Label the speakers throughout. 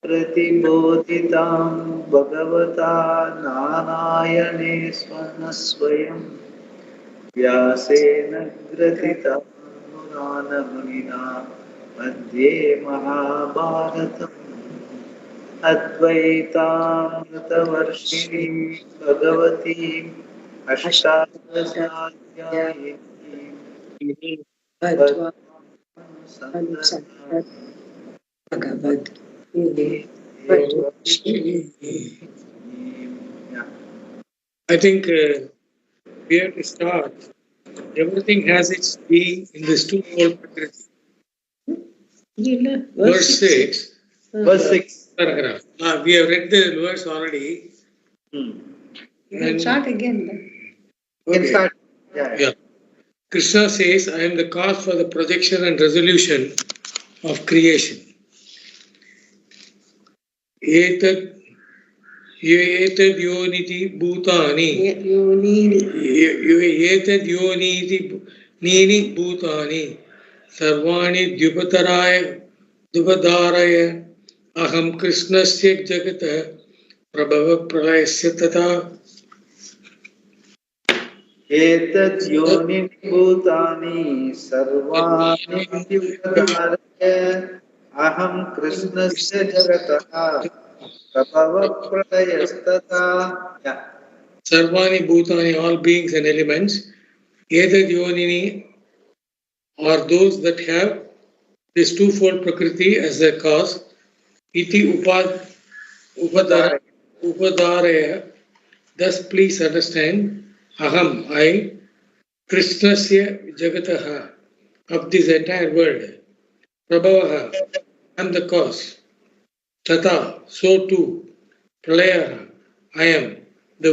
Speaker 1: प्रतिबोधितां भगवता नारायणे स्वयं व्यासेन ग्रथिता पुराणमुनिना मध्ये महाभारतम् अद्वैतामृतवर्षिणीं भगवतीम् अष्टादशाध्यायिनीं
Speaker 2: Bhagavad
Speaker 3: I think we have to start. Everything has its being in this two-fold Prakriti. Verse 6.
Speaker 1: Verse 6.
Speaker 3: Paragraph. We have read the verse already.
Speaker 2: You can start again.
Speaker 1: You can start. Yeah.
Speaker 3: Krishna says, I am the cause for the projection and resolution of creation. Etad yoniti bhutani. Etad yoniti nini bhutani. Sarvani dvipatharaya aham krishnasya jagata prabhava pralayasya tata.
Speaker 1: Etad yonini bhutani sarvani dvipatharaya aham krishnasya jagataha prabhava pralayastata. Yeah.
Speaker 3: Sarvani bhutani, all beings and elements. Etad yonini are those that have this twofold prakriti as their cause. Iti upadaraya. Thus, please understand. Aham, I, Krishnasya jagataha, of this entire world. Prabhavaha, I am the cause. Tata, so too. Pralayaha, I am the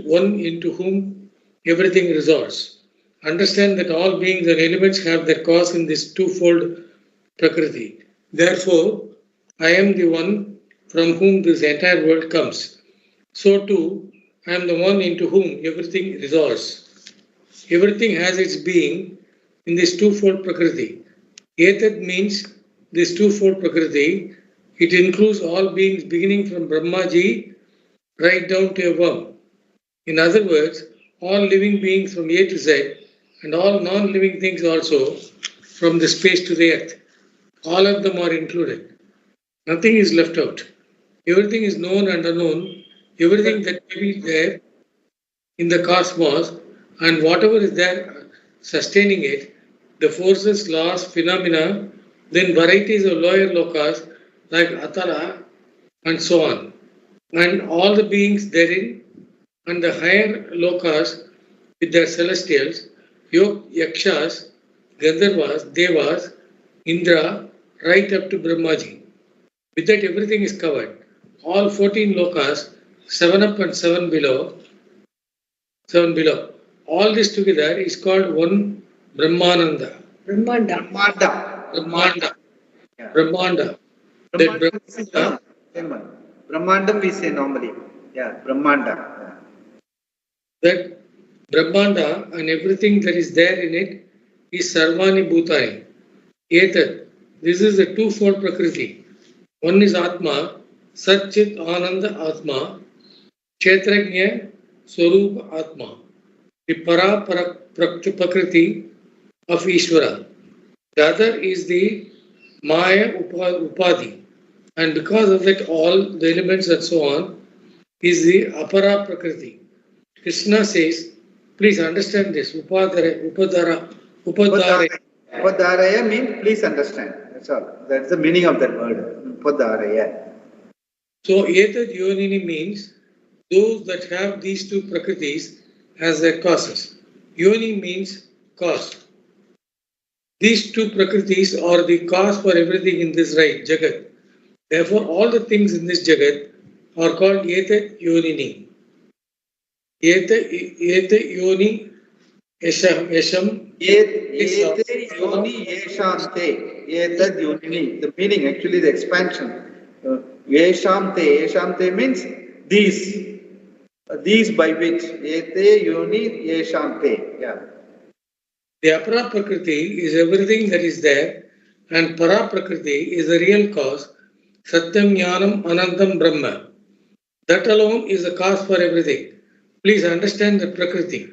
Speaker 3: one into whom everything resolves. Understand that all beings and elements have their cause in this twofold Prakriti. Therefore, I am the one from whom this entire world comes. So too, I am the one into whom everything resolves. Everything has its being in this twofold Prakriti. Etad means this twofold Prakriti. It includes all beings beginning from Brahmaji right down to a worm. In other words, all living beings from A to Z and all non-living things also from the space to the earth. All of them are included. Nothing is left out. Everything is known and unknown. Everything that may be there in the cosmos and whatever is there sustaining it, the forces, laws, phenomena, then varieties of lower lokas like Atala and so on. And all the beings therein and the higher lokas with their celestials, yakshas, gandharvas, devas, Indra, right up to Brahmaji. With that, everything is covered. All 14 lokas, 7 up and 7 below. All this together is called one Brahmananda.
Speaker 1: Brahmanda. Brahmandam we say normally. Yeah, Brahmanda.
Speaker 3: That Brahmanda and everything that is there in it is Sarvani Bhutani. Etad. This is the twofold Prakriti. One is Atma, Satchit Ananda Atma, Kshetrajna Swarupa Atma, the Para Prakriti of Ishvara. The other is the Maya Upadhi, and because of that, all the elements and so on is the Apara Prakriti. Krishna says, please understand this. Upadaraya
Speaker 1: means please understand. That's all. That's the meaning of that word. Upadaraya.
Speaker 3: So, Etad Yonini means those that have these two Prakritis as their causes. Yoni means cause. These two Prakritis are the cause for everything in this Jagat. Therefore, all the things in this Jagat are called Etad Yonini. Etad Yoni Yesham.
Speaker 1: Etad Yoni Yeshamte. Etad Yonini. The meaning, actually, the expansion. Yeshamte. Yeshamte means these. These by which. Ete Yoni Yeshamte. Yeah.
Speaker 3: The Apara Prakriti is everything that is there, and Para Prakriti is the real cause, Satyam Jnanam Anantam Brahma. That alone is the cause for everything. Please understand the Prakriti.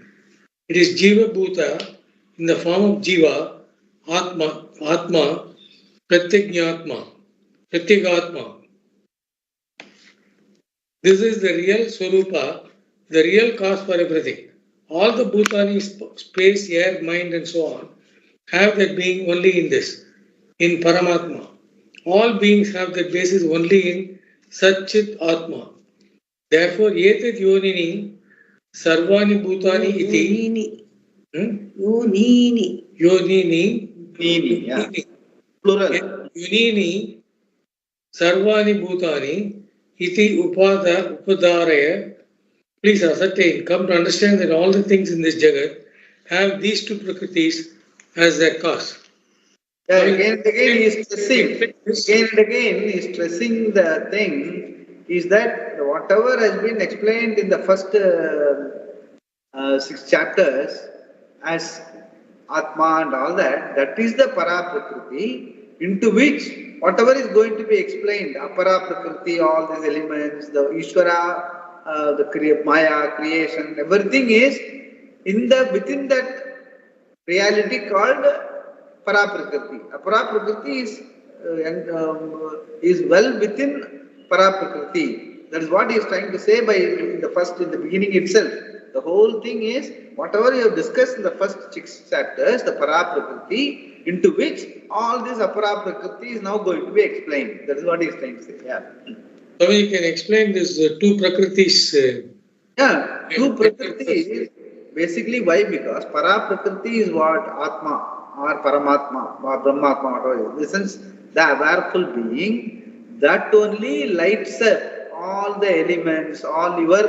Speaker 3: It is Jiva Bhuta in the form of Jiva, Atma, Pratyajnatma, Pratyagatma. This is the real Swarupa, the real cause for everything. All the Bhutani, space, air, mind and so on, have that being only in this, in Paramatma. All beings have that basis only in Satchit Atma. Therefore, Yetat Yonini, Sarvani Bhutani iti.
Speaker 2: Yonini.
Speaker 3: Yonini.
Speaker 1: Nini, yeah. Plural.
Speaker 3: Yonini, Sarvani Bhutani iti upadaraya. Please ascertain, come to understand that all the things in this Jagat have these two Prakritis as their cause.
Speaker 1: Yeah, again and again he is stressing. Again and again he is stressing the thing is that whatever has been explained in the first 6 chapters as Atma and all that, that is the Para Prakriti into which whatever is going to be explained, Apara Prakriti, all these elements, the Ishvara, the Maya, creation, everything is in the within that reality called Para Prakriti. Para Prakriti is well within Para Prakriti. That is what he is trying to say by in the beginning itself. The whole thing is whatever you have discussed in the first 6 chapters, the Para Prakriti, into which all this Apara Prakriti is now going to be explained. That is what he is trying to say. Yeah.
Speaker 3: So you can explain this two Prakritis.
Speaker 1: Yeah, two Prakritis. Basically, why? Because Para Prakriti is what? Atma or Paramatma or Brahmatma, whatever. In the sense, the awareful being that only lights up all the elements, all your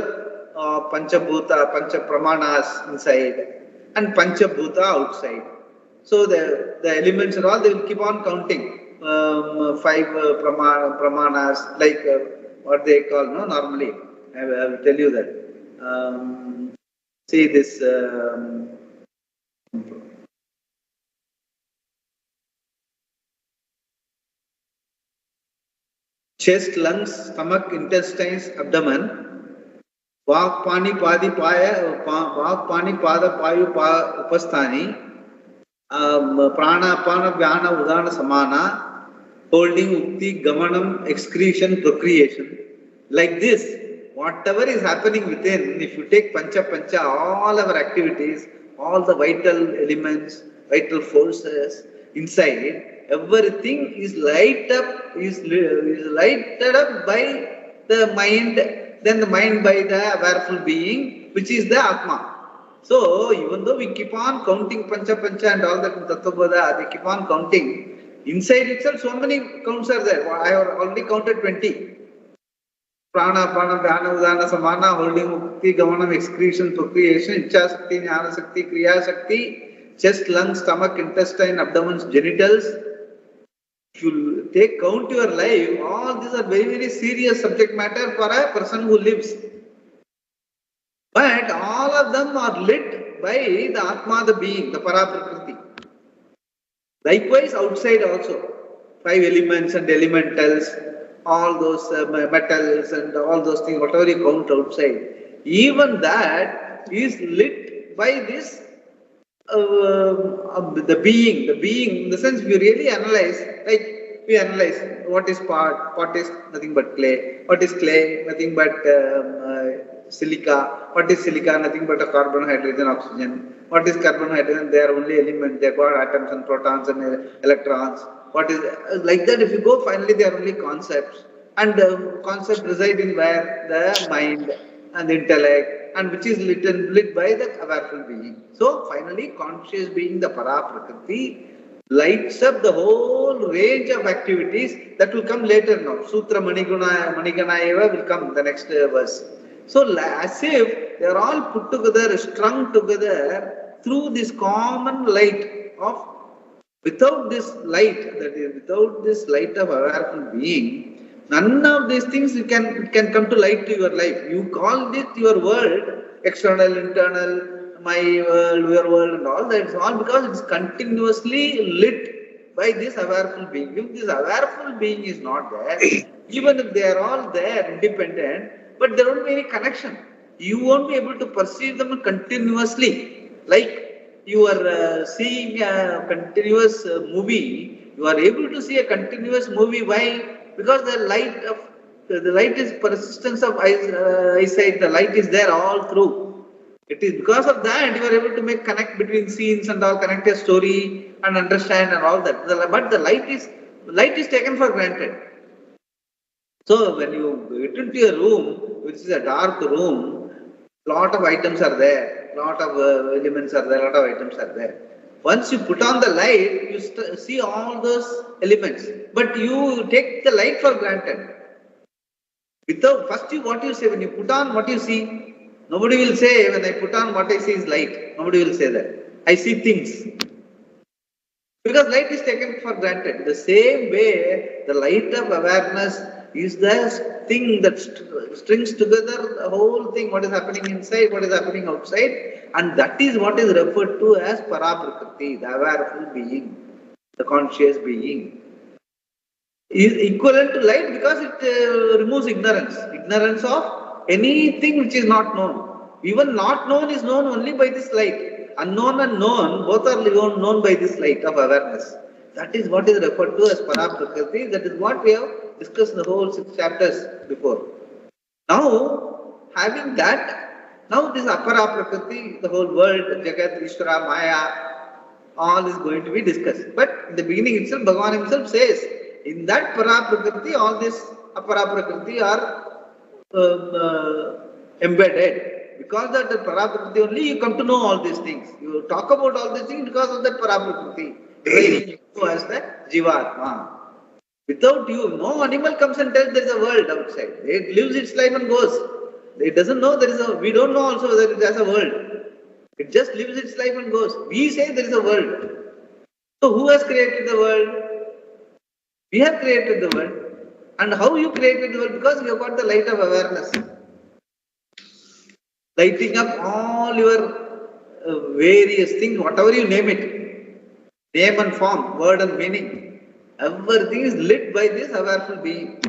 Speaker 1: Panchabhuta, Pancha Pramanas inside and Panchabhuta outside. So the elements and all, they will keep on counting. 5 Pramanas, like what they call, no, normally. I will tell you that. See this. Chest, lungs, stomach, intestines, abdomen, Vak, Pani, Padi, Paya, Vak, Pani, Pada, Payu, Upasthani, Prana, Apana, Vyana, Udana, Samana, holding, Ukti, Gamanam, excretion, procreation. Like this, whatever is happening within, if you take Pancha, all our activities, all the vital elements, vital forces inside, everything is lighted up by the mind, then the mind by the awareful being, which is the Atma. So, even though we keep on counting Pancha and all that in Tattvabodha, they keep on counting, inside itself so many counts are there. I have already counted 20. Prana, Apana, Vyana, Udana, Samana, holding, Mukti, Gamanam, excretion, procreation, Ichha Shakti, Jnana Shakti, Kriya Shakti, chest, lungs, stomach, intestine, abdomen, genitals. If you take count your life, all these are very, very serious subject matter for a person who lives. But all of them are lit by the Atma, the being, the Para Prakriti. Likewise, outside also, 5 elements and elementals, all those metals and all those things, whatever you count outside, even that is lit by this the being, in the sense we really analyze, like we analyze what is pot is nothing but clay, what is clay, nothing but silica, what is silica, nothing but a carbon, hydrogen, oxygen, what is carbon, hydrogen, they are only elements, they have got atoms and protons and electrons, what is like that. If you go, finally they are only concepts, and the concept reside in where? The mind and the intellect, and which is lit by the awareful being. So finally, conscious being, the Para Prakriti, lights up the whole range of activities that will come later now. Sutra Manigana Eva will come the next verse. So as if they are all put together, strung together through this common light of, without this light, that is, without this light of awareful being, none of these things can come to light to your life. You call it your world, external, internal, my world, your world and all that. It's all because it's continuously lit by this awareful being. If this awareful being is not there, even if they are all there independent, but there won't be any connection. You won't be able to perceive them continuously. Like you are seeing a continuous movie, you are able to see a continuous movie. Why? Because the light is persistence of eyesight. The light is there all through. It is because of that you are able to make connect between scenes and all, connect a story and understand and all that. But the light is taken for granted. So when you get into a room, which is a dark room, lot of items are there, lot of elements are there, lot of items are there. Once you put on the light, you see all those elements, but you take the light for granted. Without what you say when you put on what you see. Nobody will say when I put on what I see is light. Nobody will say that. I see things. Because light is taken for granted. The same way, the light of awareness is the thing that strings together the whole thing, what is happening inside, what is happening outside, and that is what is referred to as Paraprakriti, the awareful being, the conscious being. Is equivalent to light because it removes ignorance of anything which is not known. Even not known is known only by this light. Unknown and known, both are known by this light of awareness. That is what is referred to as Paraprakriti. That is what we have discussed in the whole 6 chapters before. Now, having that, now this Aparaprakriti, the whole world, Jagat, Ishvara, Maya, all is going to be discussed. But in the beginning itself, Bhagavan himself says, in that Paraprakriti, all this Aparaprakriti are embedded. Because of that Paraprakriti only you come to know all these things. You talk about all these things because of that Paraprakriti. Dividing you as the Jivatma. Without you, no animal comes and tells there is a world outside. It lives its life and goes. It doesn't know we don't know also that there is a world. It just lives its life and goes. We say there is a world. So who has created the world? We have created the world. And how you created the world? Because you have got the light of awareness. Lighting up all your various things, whatever you name it. Name and form, word and meaning. Everything is lit by this awareful being.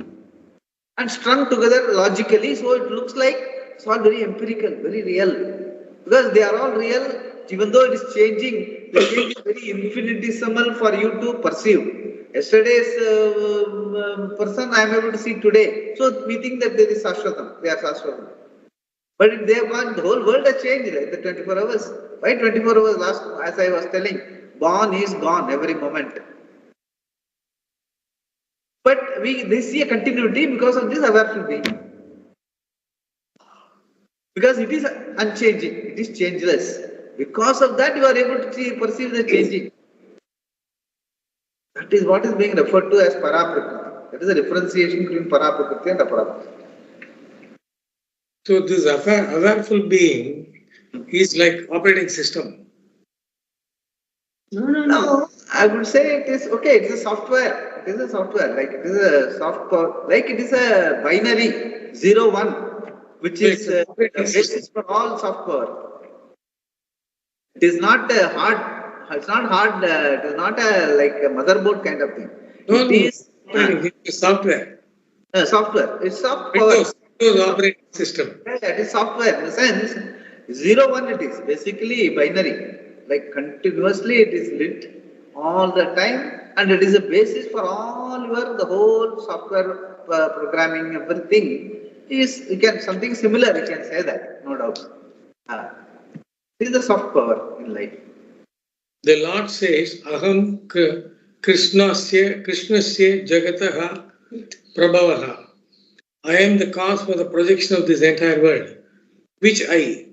Speaker 1: And strung together logically, so it looks like it's all very empirical, very real. Because they are all real, even though it is changing, the change is very infinitesimal for you to perceive. Yesterday's person I am able to see today. So we think that there is Sashwatam, they are Sashwatam. But if they have gone, the whole world has changed, right? The 24 hours. Why 24 hours last, as I was telling, born is gone every moment. But they see a continuity because of this awareful being. Because it is unchanging, it is changeless. Because of that, you are able to perceive the changing. That is what is being referred to as Paraprakriti. That is the differentiation between Paraprakriti and Aparaprakriti.
Speaker 3: So this awareful being is like operating system.
Speaker 2: No.
Speaker 1: I would say it is okay. It's a software. It is a software. Like it is a software. Like it is a binary 0-1, which is the basis for all software. It is not a hard. It's not hard. It is not like a motherboard kind of thing.
Speaker 3: It is software.
Speaker 1: Software. It's software.
Speaker 3: Windows operating system.
Speaker 1: Yeah, it is software. In the sense, 0-1 it is basically binary. Like continuously it is lit all the time, and it is a basis for all the whole software programming, everything is something similar. You can say that, no doubt. This is the soft power in life.
Speaker 3: The Lord says, Aham Krishnasya Jagataha Prabhavaha. I am the cause for the projection of this entire world. Which I?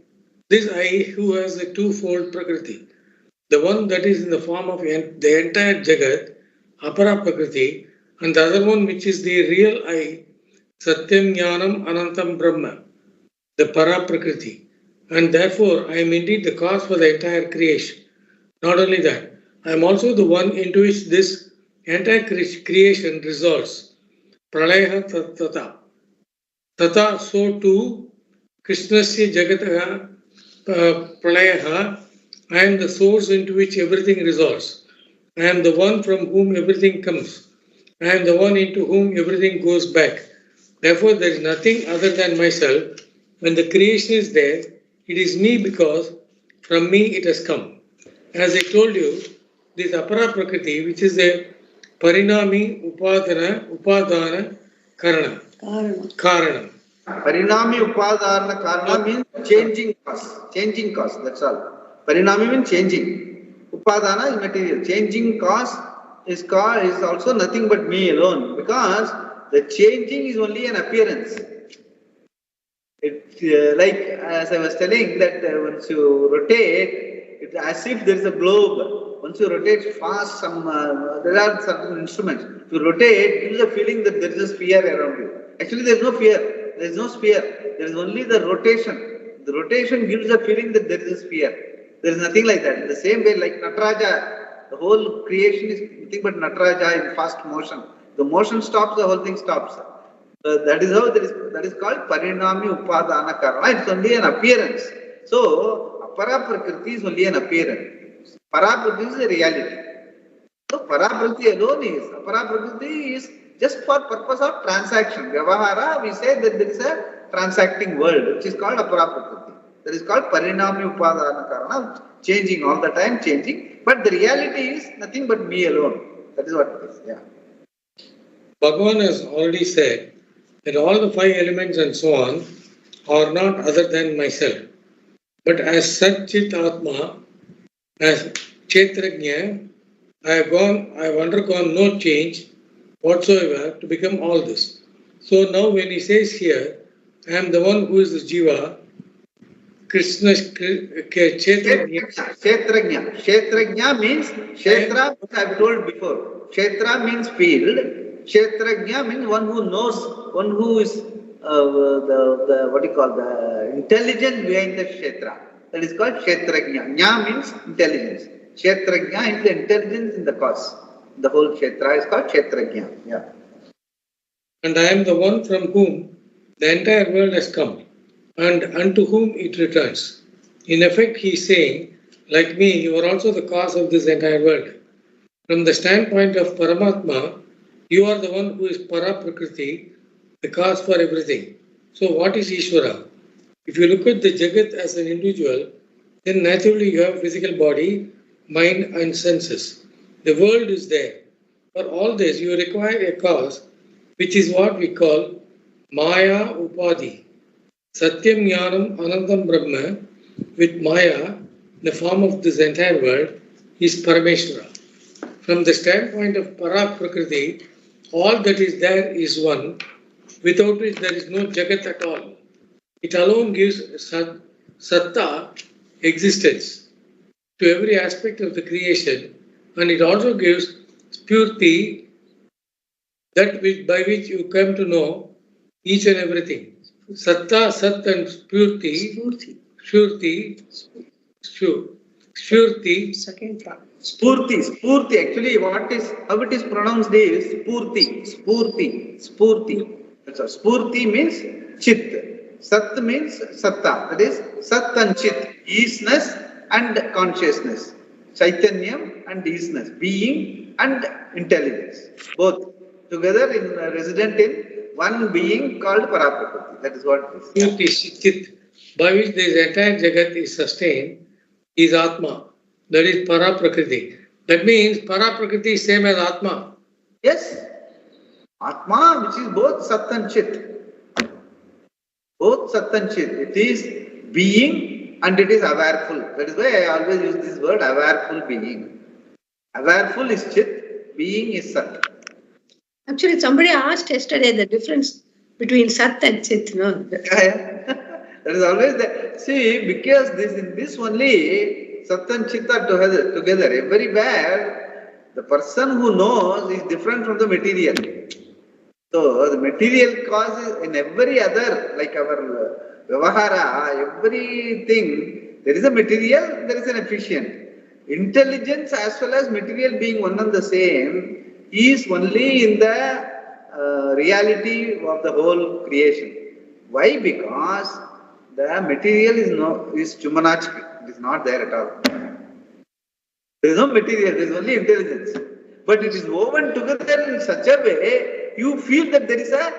Speaker 3: This I who has the twofold Prakriti. The one that is in the form of the entire Jagat, Apara Prakriti, and the other one which is the real I, Satyam Jnanam Anantam Brahma, the Para Prakriti. And therefore, I am indeed the cause for the entire creation. Not only that, I am also the one into which this entire creation resolves. Pralaya Tata. Tata, so too, Krishnasya Jagataha Pralayaha, I am the source into which everything resolves. I am the one from whom everything comes. I am the one into whom everything goes back. Therefore, there is nothing other than myself. When the creation is there, it is me because from me it has come. As I told you, this apara prakriti, which is a parinami upadana karana. Karanam.
Speaker 1: Parinami upadana karana means changing cause, that's all. Parinami means changing. Upadana is material. Changing cause is also nothing but me alone, because the changing is only an appearance. It, like as I was telling that once you rotate, it's as if there is a globe. Once you rotate fast, there are certain instruments. If you rotate, it gives a feeling that there is a sphere around you. Actually, there is no sphere. There is no sphere. There is only the rotation. The rotation gives a feeling that there is a sphere. There is nothing like that. In the same way, like Nataraja, the whole creation is nothing but Nataraja in fast motion. The motion stops, the whole thing stops. That is how that is called Parinami Upadana Karana. It's only an appearance. So, Apara Prakriti is only an appearance. Para Prakriti is a reality. So, Para Prakriti alone is. Apara Prakriti is just for purpose of transaction. Vyavahara, we say that there is a transacting world, which is called Apara Prakriti. That is called Parinami Upadana Karana, changing all the time, changing. But the reality is nothing but me alone. That is what it is. Yeah.
Speaker 3: Bhagavan has already said that all the five elements and so on are not other than myself. But as Satchit Atma, as Kshetrajna, I have undergone no change whatsoever to become all this. So now when he says here, I am the one who is the Jiva, Krishna Kshetrajna.
Speaker 1: Kshetrajna means Kshetra, which I have told before. Kshetra means field. Kshetrajna means one who knows, one who is the intelligence behind the Kshetra. That is called Kshetrajna. Jna means intelligence. Kshetrajna is the intelligence in the cause. The whole Kshetra is called Kshetrajna. Yeah.
Speaker 3: And I am the one from whom the entire world has come, and unto whom it returns. In effect, he is saying, like me, you are also the cause of this entire world. From the standpoint of Paramatma, you are the one who is Para Prakriti, the cause for everything. So what is Ishvara? If you look at the Jagat as an individual, then naturally you have physical body, mind and senses. The world is there. For all this, you require a cause, which is what we call Maya Upadhi. Satyam Jnanam Anandam Brahma, with Maya, the form of this entire world, is Parameshwara. From the standpoint of Para Prakriti, all that is there is one, without which there is no Jagat at all. It alone gives Satta existence to every aspect of the creation, and it also gives Spurti, that by which you come to know each and everything. Satta, Sat and Spurti. Spurti.
Speaker 2: Second part.
Speaker 1: Spurti. Actually, how it is pronounced is Spurti. That's all. Spurti means Chit. Sat means Satta. That is Sat and Chit. Easiness and consciousness. Chaitanyam and easiness. Being and intelligence. Both together resident in one being called Paraprakriti. That is what it is.
Speaker 3: Chit, by which this entire Jagat is sustained, is Atma. That is Para Prakriti. That means Para Prakriti is same as Atma.
Speaker 1: Yes. Atma, which is both Sat and Chit. Both Sat and Chit. It is being and it is awareful. That is why I always use this word, awareful being. Awareful is Chit, being is Sat.
Speaker 2: Actually, somebody asked yesterday the difference between Sat and Chit. No?
Speaker 1: That is always there. See, because in this only Sat and Chit are together. Everywhere, the person who knows is different from the material. So, the material cause in every other, like our Vyavahara, everything, there is a material, there is an efficient. Intelligence as well as material being one and the same is only in the reality of the whole creation. Why? Because the material is Chumanachik. It is not there at all. There is no material, there is only intelligence. But it is woven together in such a way, you feel that there is a,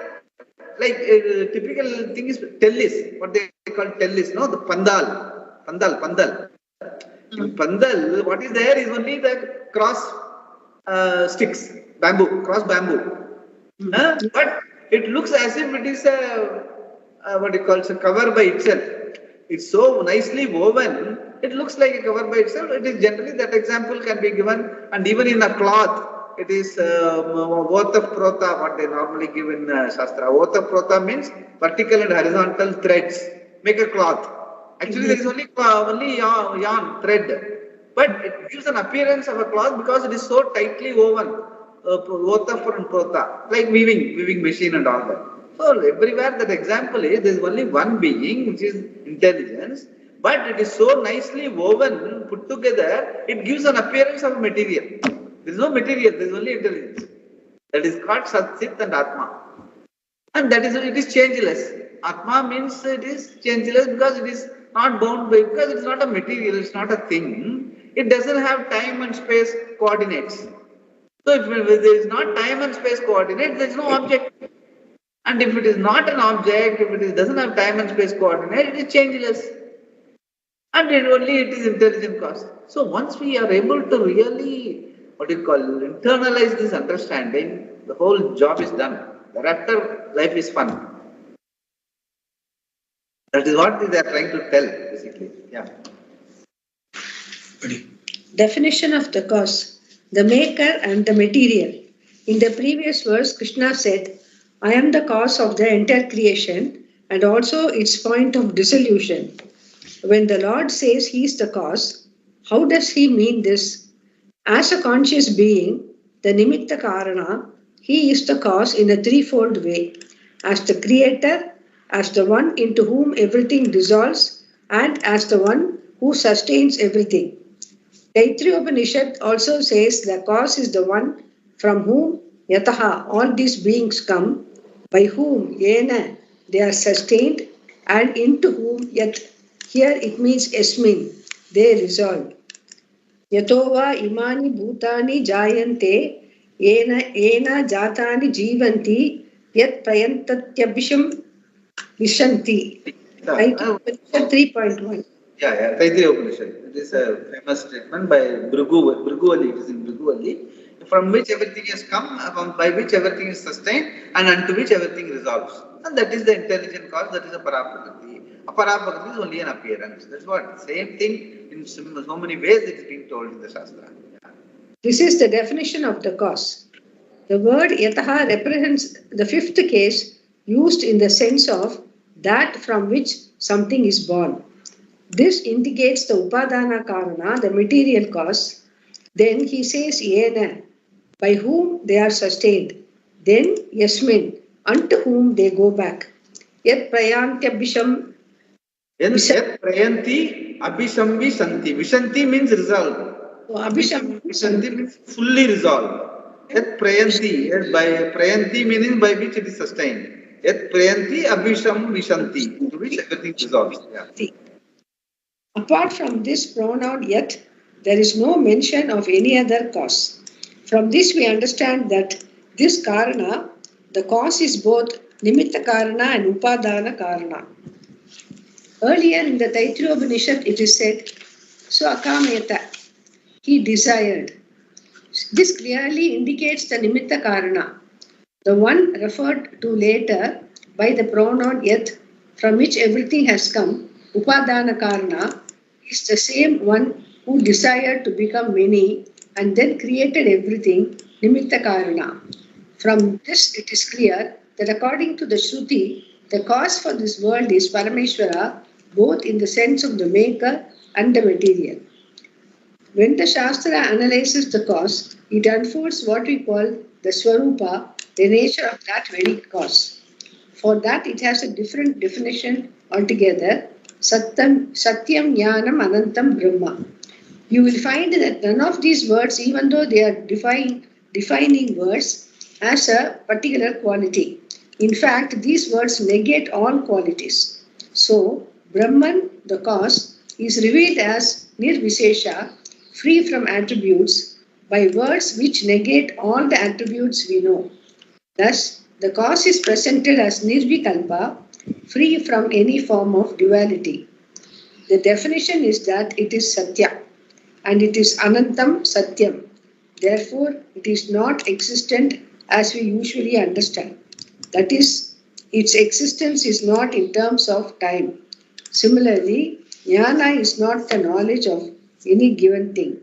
Speaker 1: like a typical thing is tellis, what they call tellis, no? The pandal. In pandal, what is there is only the cross sticks, cross bamboo. But it looks as if it is a cover by itself. It's so nicely woven, it looks like a cover by itself. It is generally, that example can be given, and even in a cloth, it is Votha-prota, what they normally give in Shastra. Votha-prota means vertical and horizontal threads make a cloth. Actually, there is only yarn, thread, but it gives an appearance of a cloth because it is so tightly woven. Votha-prota, like weaving machine and all that. So everywhere that example is, there is only one being, which is intelligence, but it is so nicely woven, put together, it gives an appearance of material. There is no material, there is only intelligence. That is called Sat, Chit and Atma. And that is, it is changeless. Atma means it is changeless because it is not bound by, because it is not a material, it is not a thing. It doesn't have time and space coordinates. So if there is not time and space coordinates, there is no object. And if it is not an object, if it doesn't have time and space coordinate, it is changeless. And it is intelligent cause. So once we are able to really, internalize this understanding, the whole job is done. Thereafter, life is fun. That is what they are trying to tell, basically. Yeah.
Speaker 2: Definition of the cause, the maker and the material. In the previous verse, Krishna said, I am the cause of the entire creation and also its point of dissolution. When the Lord says he is the cause, how does he mean this? As a conscious being, the Nimitta Karana, he is the cause in a threefold way. As the creator, as the one into whom everything dissolves, and as the one who sustains everything. Taittiriya Upanishad also says the cause is the one from whom yataha all these beings come, by whom yena they are sustained, and into whom yat, here it means yasmin, they resolve. Yatova imani bhutani jayante yena jatani jivanti yat prayantatyabhisham vishanti. Upanishad 3.1.
Speaker 1: Yeah, Taittiriya Upanishad. It is a famous statement by Bhriguvalli. It is in Bhriguvalli. From which everything has come, by which everything is sustained, and unto which everything resolves. And that is the intelligent cause, that is a Paraprakati. A Paraprakati is only an appearance. That's what. Same thing in so many ways it is being told in the Shastra. Yeah.
Speaker 2: This is the definition of the cause. The word yataha represents the fifth case used in the sense of that from which something is born. This indicates the upadana karana, the material cause. Then he says yena, by whom they are sustained. Then yasmin, unto whom they go back. Yat prayantyabhisham.
Speaker 1: Yat prayanti abhisham vishanti. Vishanti means resolve.
Speaker 2: Oh, abhisham.
Speaker 1: Vishanti means fully resolved. Yat prayanti, by prayanti meaning by which it is sustained. Yat prayanti abhisham vishanti, to which everything resolves. Yeah.
Speaker 2: Apart from this pronoun yet, there is no mention of any other cause. From this we understand that this karana, the cause is both nimitta karana and upadana karana. Earlier in the Taittiriya Upanishad it is said, so akameta, he desired. This clearly indicates the nimitta karana, the one referred to later by the pronoun yet, from which everything has come. Upadana karana is the same one who desired to become many and then created everything, nimitta karana. From this it is clear that according to the Shruti, the cause for this world is Parameshvara, both in the sense of the maker and the material. When the Shastra analyzes the cause, it unfolds what we call the Swarupa, the nature of that very cause. For that it has a different definition altogether, Satyam Jnanam Anantam Brahma. You will find that none of these words, even though they are defining words, has a particular quality. In fact, these words negate all qualities. So, Brahman, the cause, is revealed as Nirvisesha, free from attributes, by words which negate all the attributes we know. Thus, the cause is presented as nirvikalpa, free from any form of duality. The definition is that it is satya, and it is anantam satyam. Therefore, it is not existent as we usually understand. That is, its existence is not in terms of time. Similarly, jnana is not the knowledge of any given thing.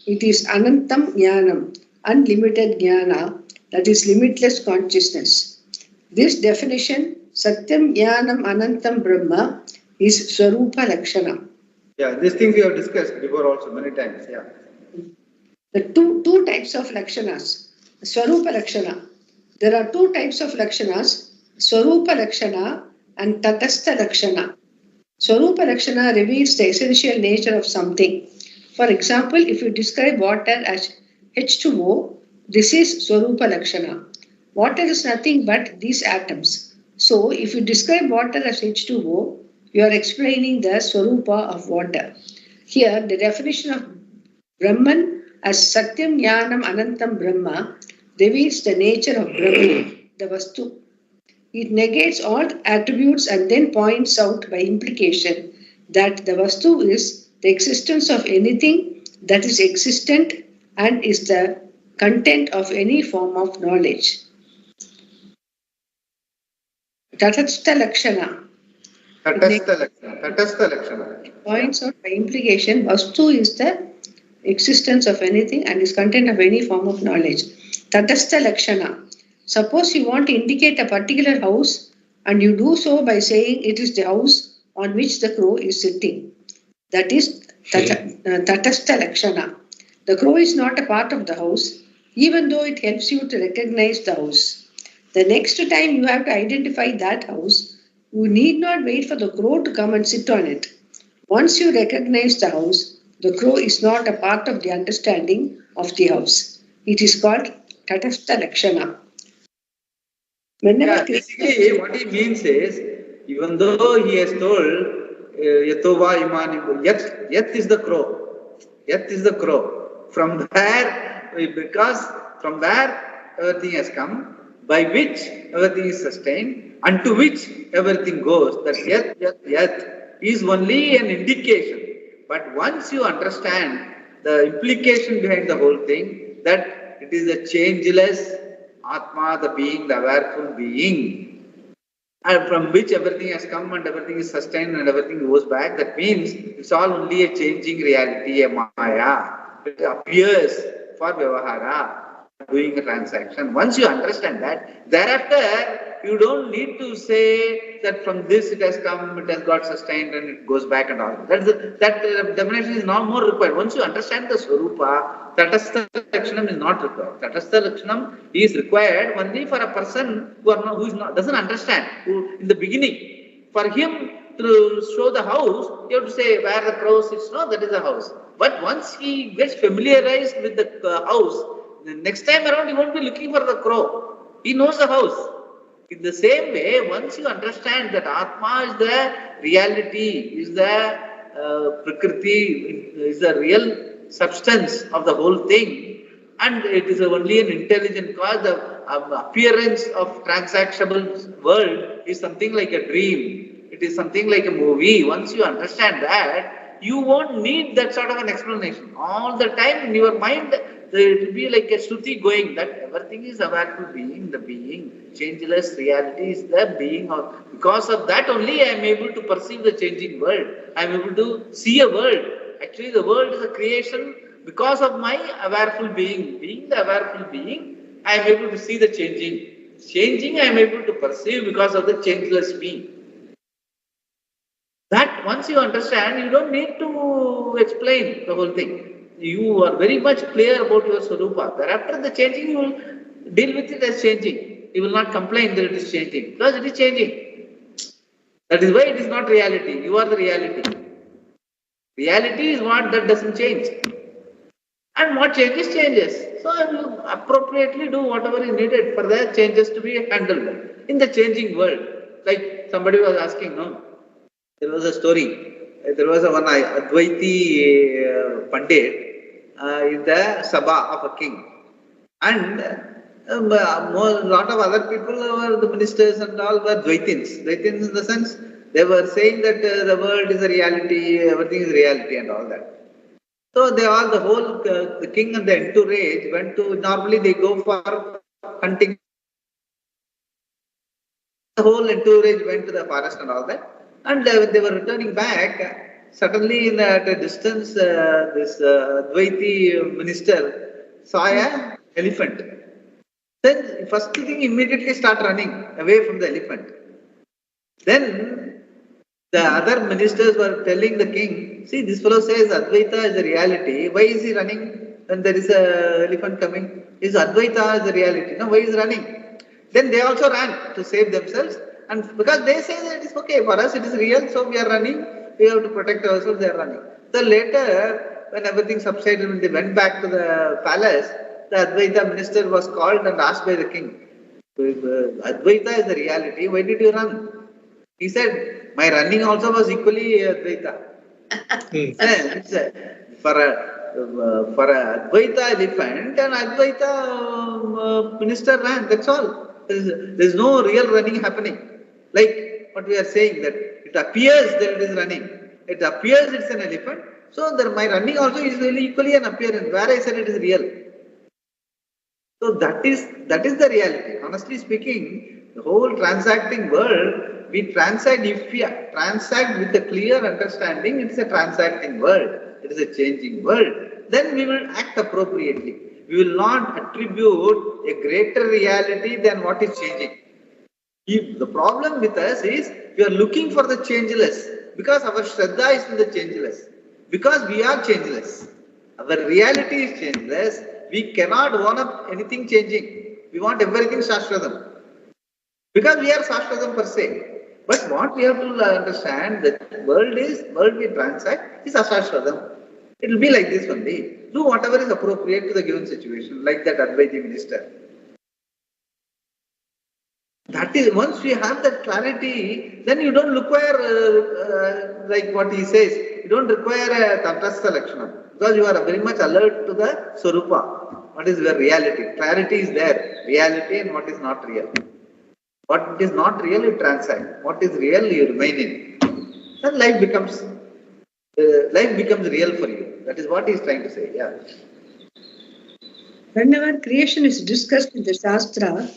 Speaker 2: It is anantam jnanam, unlimited jnana, that is limitless consciousness. This definition, satyam jnanam anantam brahma, is swarupa lakshana.
Speaker 1: Yeah, these things we have discussed before also many times. Yeah.
Speaker 2: The two types of lakshanas, swarupa lakshana. There are two types of lakshanas, swarupa lakshana and tatastha lakshana. Swarupa lakshana reveals the essential nature of something. For example, if you describe water as H2O, this is swarupa lakshana. Water is nothing but these atoms. So, if you describe water as H2O, you are explaining the swarupa of water. Here, the definition of Brahman as Satyam Jnanam Anantam Brahma reveals the nature of Brahman, the Vastu. It negates all attributes and then points out by implication that the Vastu is the existence of anything that is existent and is the content of any form of knowledge. Tatastha Lakshana.
Speaker 1: Tatastha Lakshana.
Speaker 2: Points out by implication, Vastu is the existence of anything and is content of any form of knowledge. Tatastha Lakshana. Suppose you want to indicate a particular house and you do so by saying it is the house on which the crow is sitting. That is Tatastha Lakshana. The crow is not a part of the house, even though it helps you to recognize the house. The next time you have to identify that house, you need not wait for the crow to come and sit on it. Once you recognize the house, the crow is not a part of the understanding of the house. It is called Tatastha Lakshana.
Speaker 1: Basically, what he means is, even though he has told Yatova Imani, Yat is the crow. Yat is the crow. From there, because from there everything has come, by which everything is sustained, unto which everything goes. That Yat is only an indication. But once you understand the implication behind the whole thing, that it is a changeless Atma, the being, the awareful being, and from which everything has come and everything is sustained and everything goes back, that means it's all only a changing reality, a Maya. It appears for Vyavahara, doing a transaction. Once you understand that, thereafter, you don't need to say that from this it has come, it has got sustained and it goes back and all. That definition is not more required. Once you understand the Swarupa, Tatastha Lakshanam is not required. Tatastha Lakshanam is required only for a person who doesn't understand, who in the beginning, for him to show the house, you have to say where the crow sits, no, that is a house. But once he gets familiarized with the house, the next time around he won't be looking for the crow. He knows the house. In the same way, once you understand that Atma is the reality, is the Prakriti, is the real substance of the whole thing, and it is only an intelligent cause, the appearance of transactional world is something like a dream. It is something like a movie. Once you understand that, you won't need that sort of an explanation. All the time in your mind, it will be like a Shruti going that everything is awareful being, the being, changeless reality is the being of. Because of that only I am able to perceive the changing world. I am able to see a world. Actually, the world is a creation because of my awareful being. Being the awareful being, I am able to see the changing. Changing I am able to perceive because of the changeless me. That once you understand, you don't need to explain the whole thing. You are very much clear about your Swarupa. Thereafter the changing, you will deal with it as changing. You will not complain that it is changing, because it is changing. That is why it is not reality. You are the reality. Reality is what that doesn't change. And what changes, changes. So you appropriately do whatever is needed for the changes to be handled in the changing world. Like somebody was asking, no? There was a story. There was one Advaiti Pandit. in the Sabha of a king. And lot of other people were the ministers and all were Dvaitins. Dvaitins in the sense they were saying that the world is a reality, everything is reality and all that. So they all, the whole, the king and the entourage went to, normally they go for hunting. The whole entourage went to the forest and all that. And they were returning back. Suddenly at a distance, this Dvaiti minister saw an elephant. Then first thing immediately start running away from the elephant. Then the other ministers were telling the king, see, this fellow says Advaita is a reality. Why is he running when there is a elephant coming? Is Advaita is a reality? No, why is he running? Then they also ran to save themselves. And because they say that it's okay, for us it is real, so we are running, we have to protect ourselves, they are running. So later, when everything subsided, when they went back to the palace, the Advaita minister was called and asked by the king, Advaita is the reality, why did you run? He said, my running also was equally Advaita. For a Advaita elephant, an Advaita minister ran, that's all. There's no real running happening. Like what we are saying, that it appears that it is running. It appears it's an elephant. So my running also is really equally an appearance, where I said it is real. So that is the reality. Honestly speaking, the whole transacting world, we transact, if we transact with a clear understanding, it is a transacting world. It is a changing world. Then we will act appropriately. We will not attribute a greater reality than what is changing. If the problem with us is we are looking for the changeless because our Shraddha is in the changeless. Because we are changeless. Our reality is changeless. We cannot want up anything changing. We want everything Shashradam. Because we are Shashradam per se. But what we have to understand, that world we transact is Ashashradam. It will be like this only. Do whatever is appropriate to the given situation, like that Advaiti minister. That is, once we have that clarity, then you don't require, like what he says, you don't require a Tantrastha Lakshanam. Because you are very much alert to the Swarupa. What is the reality? Clarity is there. Reality and what is not real. What is not real, you transact. What is real, you remain in. Then life becomes real for you. That is what he is trying to say. Yeah.
Speaker 2: Whenever creation is discussed in the Shastra,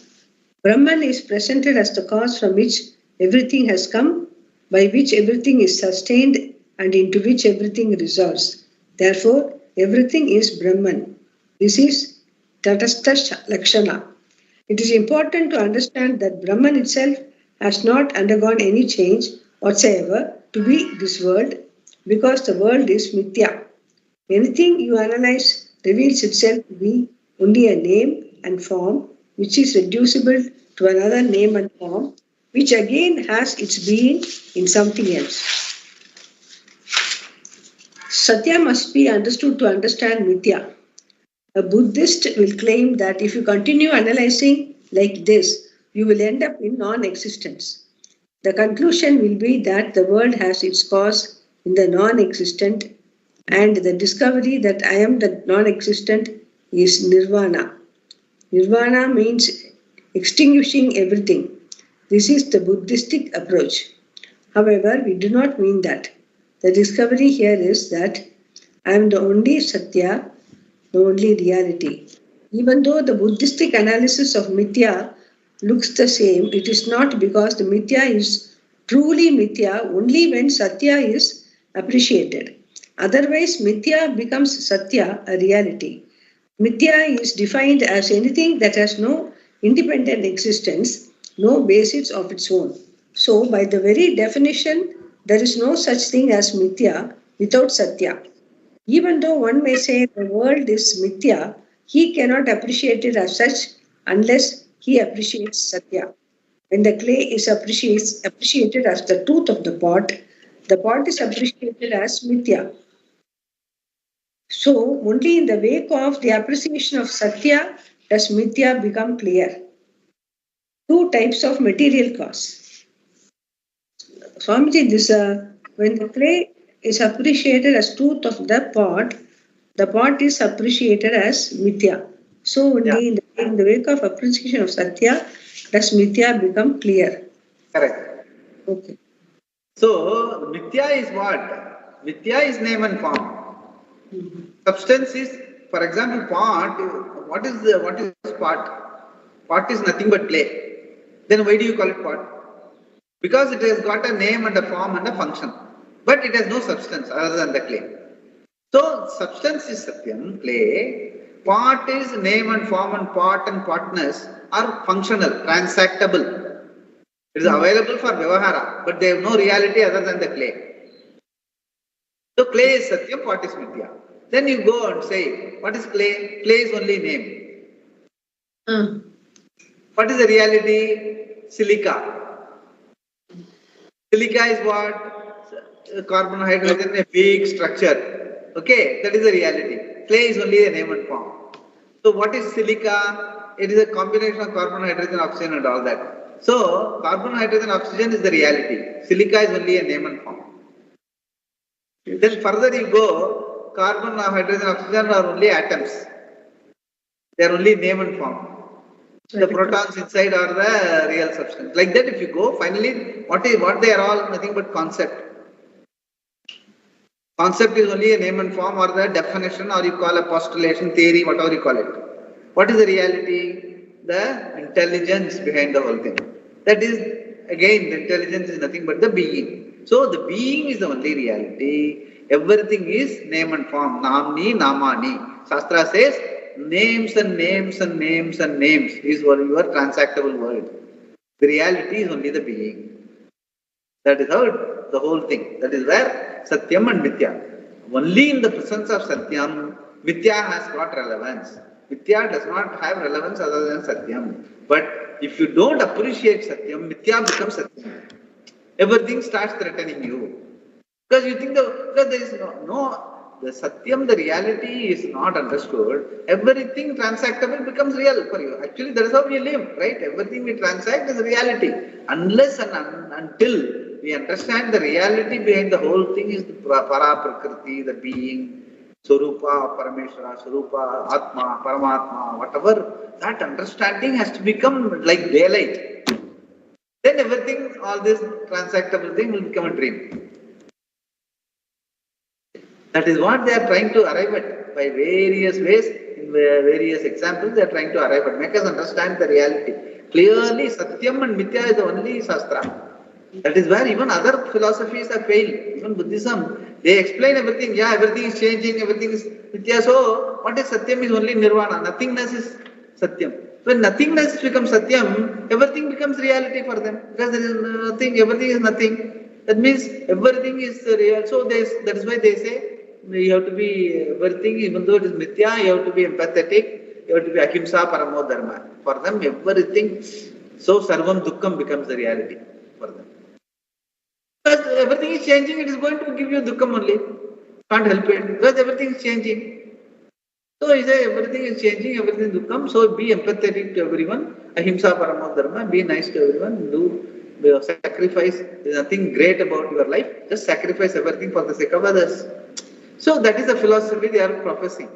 Speaker 2: Brahman is presented as the cause from which everything has come, by which everything is sustained, and into which everything resolves. Therefore, everything is Brahman. This is Tatastha Lakshana. It is important to understand that Brahman itself has not undergone any change whatsoever to be this world, because the world is mithya. Anything you analyze reveals itself to be only a name and form, which is reducible to another name and form, which again has its being in something else. Satya must be understood to understand mithya. A Buddhist will claim that if you continue analyzing like this, you will end up in non-existence. The conclusion will be that the world has its cause in the non-existent, and the discovery that I am the non-existent is nirvana. Nirvana means extinguishing everything. This is the Buddhistic approach. However, we do not mean that. The discovery here is that I am the only Satya, the only reality. Even though the Buddhistic analysis of mithya looks the same, it is not, because the mithya is truly mithya only when Satya is appreciated. Otherwise, mithya becomes Satya, a reality. Mithya is defined as anything that has no independent existence, no basis of its own. So, by the very definition, there is no such thing as mithya without Satya. Even though one may say the world is mithya, he cannot appreciate it as such unless he appreciates Satya. When the clay is appreciated as the truth of the pot is appreciated as mithya. So, only in the wake of the appreciation of Satya does mithya become clear. Two types of material cause. Swamiji, when the clay is appreciated as truth of the pot, the pot is appreciated as mithya. So only in the wake of appreciation of satya, does mithya become clear?
Speaker 1: Correct.
Speaker 2: Okay.
Speaker 1: So, Mithya is what? Mithya is name and form. Substance is, for example, pot. What is pot? Pot is nothing but clay. Then why do you call it pot? Because it has got a name and a form and a function. But it has no substance other than the clay. So, substance is Satyam, clay. Pot is name and form, and pot and potness are functional, transactable. It is available for Vyavahara, but they have no reality other than the clay. So clay is Satyam, pot is Mithya. Then you go and say, what is clay? Clay is only name. What is the reality? Silica. Silica is what? Carbon, hydrogen, a big structure. Okay, that is the reality. Clay is only a name and form. So what is silica? It is a combination of carbon, hydrogen, oxygen and all that. So, carbon, hydrogen, oxygen is the reality. Silica is only a name and form. Then further you go, carbon, hydrogen, oxygen are only atoms. They are only name and form. The protons inside are the real substance. Like that if you go, finally, what they are all? Nothing but concept. Concept is only a name and form or the definition, or you call a postulation, theory, whatever you call it. What is the reality? The intelligence behind the whole thing. That is, again, the intelligence is nothing but the being. So the being is the only reality. Everything is name and form. Namni, namani. Shastra says, names and names and names and names is your transactable world. The reality is only the being. That is how the whole thing. That is where Satyam and Mithya. Only in the presence of Satyam, Mithya has got relevance. Mithya does not have relevance other than Satyam. But if you don't appreciate Satyam, Mithya becomes Satyam. Everything starts threatening you. Because you think because there is the Satyam, the reality is not understood. Everything transactable becomes real for you. Actually, that is how we live, right? Everything we transact is reality. Unless and until we understand the reality behind the whole thing is the para prakriti, the being, Swarupa, Parameshwara, Swarupa, Atma, Paramatma, whatever, that understanding has to become like daylight. Then everything, all this transactable thing will become a dream. That is what they are trying to arrive at by various ways, in various examples they are trying to arrive at. Make us understand the reality. Clearly, Satyam and Mithya is the only Shastra. That is where even other philosophies have failed. Even Buddhism, they explain everything. Yeah, everything is changing, everything is Mithya. So, what is Satyam is only Nirvana. Nothingness is Satyam. When nothingness becomes Satyam, everything becomes reality for them. Because there is nothing, everything is nothing. That means everything is real. So, that is why they say, you have to be everything, even though it is Mithya, you have to be empathetic, you have to be Ahimsa, Paramo Dharma. For them, everything, so Sarvam Dukkham becomes the reality for them. Because everything is changing, it is going to give you Dukkham only. Can't help it. Because everything is changing. So he says everything is changing, everything is Dukkham. So be empathetic to everyone. Ahimsa, Paramo Dharma. Be nice to everyone. Do sacrifice. There is nothing great about your life. Just sacrifice everything for the sake of others. So that is the philosophy they are professing.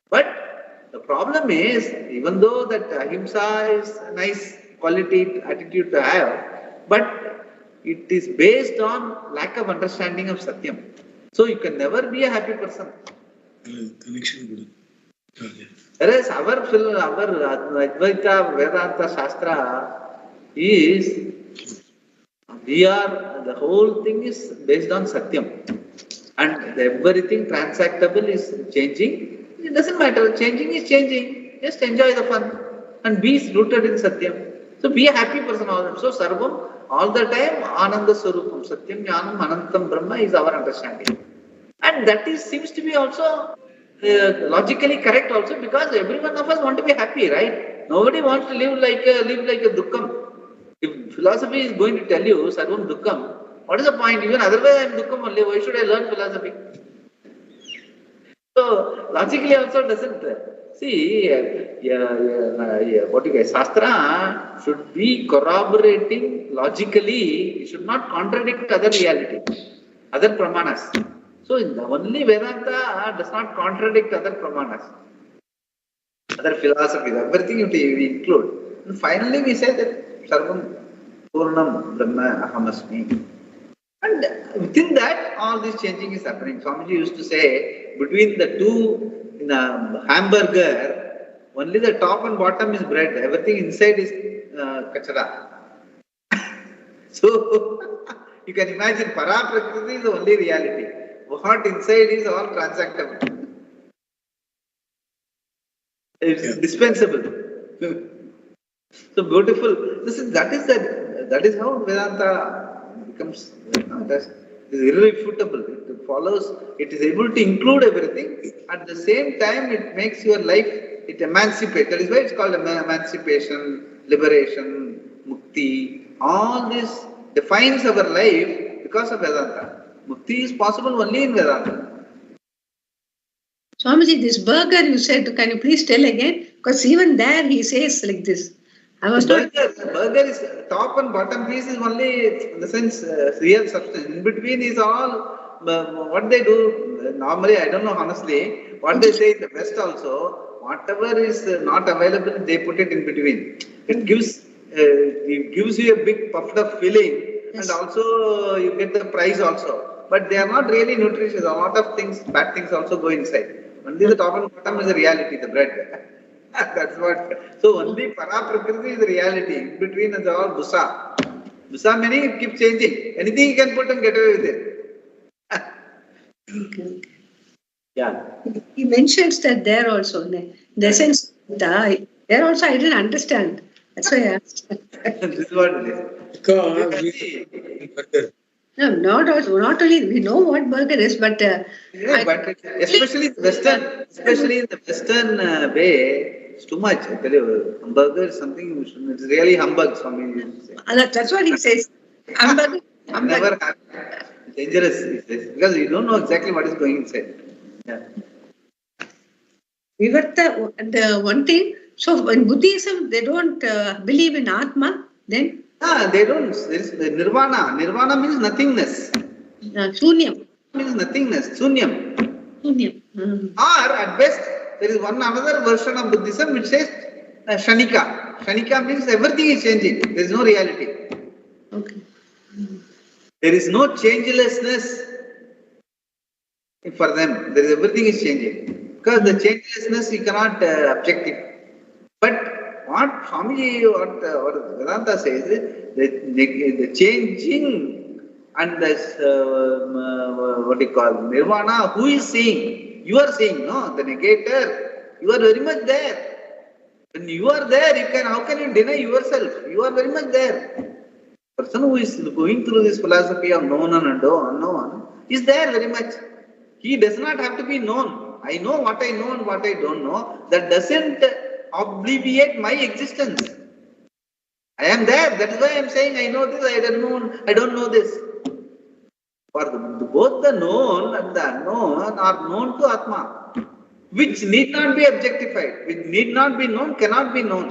Speaker 1: But the problem is, even though that ahimsa is a nice quality, attitude to have, but it is based on lack of understanding of Satyam. So you can never be a happy person.
Speaker 3: Connection good. Okay.
Speaker 1: Whereas our Advaita Vedanta Shastra is, the whole thing is based on Satyam. And everything transactable is changing. It doesn't matter. Changing is changing. Just enjoy the fun. And be rooted in Satyam. So be a happy person all the time. So Sarvam, all the time, Ananda Swarupam. Satyam Jnanam Anantam Brahma is our understanding. And that seems to be also logically correct also, because every one of us want to be happy, right? Nobody wants to live like a Dukkham. If philosophy is going to tell you Sarvam Dukkham, what is the point? Even otherwise I am Dukkham only. Why should I learn philosophy? So, logically also doesn't. See, what you guys, Shastra should be corroborating logically. It should not contradict other reality, other pramanas. So the only Vedanta does not contradict other Pramanas, other philosophies, everything we include. And finally we say that Sarvam Purnam Brahma Ahamasmi. And within that, all this changing is happening. Swamiji used to say, between the two in a hamburger, only the top and bottom is bread. Everything inside is kachara. So, you can imagine, para prakriti is the only reality. What inside is all transactable. It's dispensable. So beautiful. That is how Vedanta becomes, it is irrefutable. It follows, it is able to include everything. At the same time, it makes your life, it emancipates. That is why it's called emancipation, liberation, mukti. All this defines our life because of Vedanta. Mukti is possible only in Vedanta.
Speaker 2: Swamiji, this burger you said, can you please tell again? Because even there he says like this.
Speaker 1: The burger is top and bottom piece is only, in the sense, real substance. In between is all what they do. Normally, I don't know honestly, what they say in the West also, whatever is not available, they put it in between. It gives you a big puffed up feeling, and also you get the price also. But they are not really nutritious. A lot of things, bad things also go inside. Only the top and bottom is the reality, the bread. That's what. So only para prakriti is the reality. In between is all busa. Busa meaning keep changing. Anything you can put and get away with it.
Speaker 2: Okay.
Speaker 1: Yeah.
Speaker 2: He mentions that there also. In the sense, there also I didn't understand. That's why I asked.
Speaker 1: This is what it is.
Speaker 3: Because we burger.
Speaker 2: No, not only we know what burger is, but
Speaker 1: but especially in the Western way, it's too much. I tell you, hamburger is something which it's really humbug. Swami used to say.
Speaker 2: That's what he says. Hamburger.
Speaker 1: Never have. Dangerous, he says, because you don't know exactly what is going inside. Yeah.
Speaker 2: The one thing. So in Buddhism, they don't believe in Atma. Then
Speaker 1: They don't. There is nirvana. Nirvana means nothingness.
Speaker 2: Shunyam.
Speaker 1: Means nothingness. Sunyam.
Speaker 2: Shunyam.
Speaker 1: Or at best, there is another version of Buddhism which says Shanika. Shanika means everything is changing. There is no reality.
Speaker 2: Okay.
Speaker 1: There is no changelessness for them. There is everything is changing. Because the changelessness you cannot object it. But what Swamiji, what Vedanta says is the changing and this, what you call nirvana, who is seeing? You are seeing, no? The negator, you are very much there. When you are there, how can you deny yourself? You are very much there. Person who is going through this philosophy of known and unknown is there very much. He does not have to be known. I know what I know and what I don't know. That doesn't obviate my existence. I am there. That is why I am saying I know this, I don't know this. For both the known and the unknown are known to Atma, which need not be objectified, which need not be known, cannot be known.